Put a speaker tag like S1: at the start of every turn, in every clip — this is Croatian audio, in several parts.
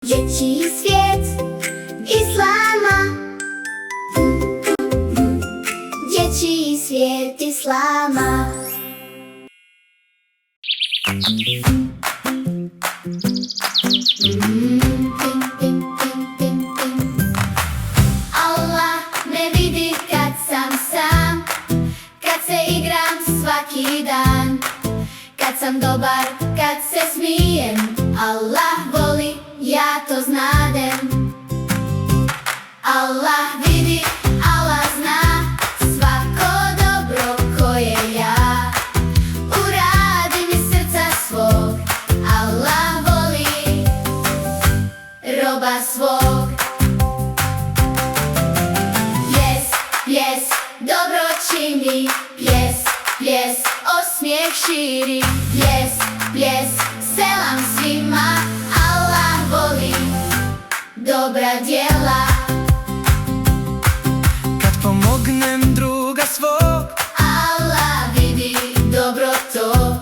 S1: Dzieci svijet Islama. Dzieci svijet Islama. Allah me vidi kad sam sam, kad se igram svaki dan, kad sam dobar, kad se smijem. Allah voli, ja to znadem. Allah vidi, Allah zna svako dobro koje ja uradim iz srca svog. Allah voli roba svog. Pjes, dobro čini, pjes, osmijeh širi. Pjes, selam svima. Allah voli dobra djela.
S2: Kad pomognem druga svog,
S1: Allah vidi dobro to.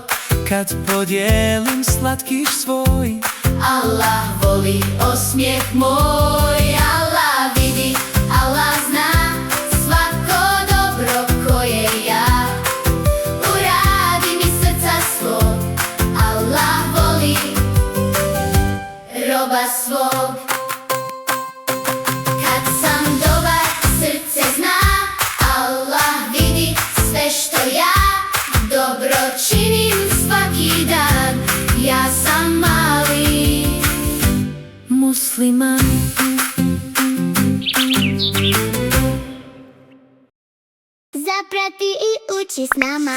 S2: kad podijelim slatkiš svoj,
S1: Allah voli osmijeh moj. Allah vidi, Allah zna svako dobro koje ja uradim iz srca svog. Allah voli roba svog. Kad sam dobar, srce zna. Allah vidi sve što ja dobro činim svaki dan. Ja sam mali musliman. Zaprati i uči s nama.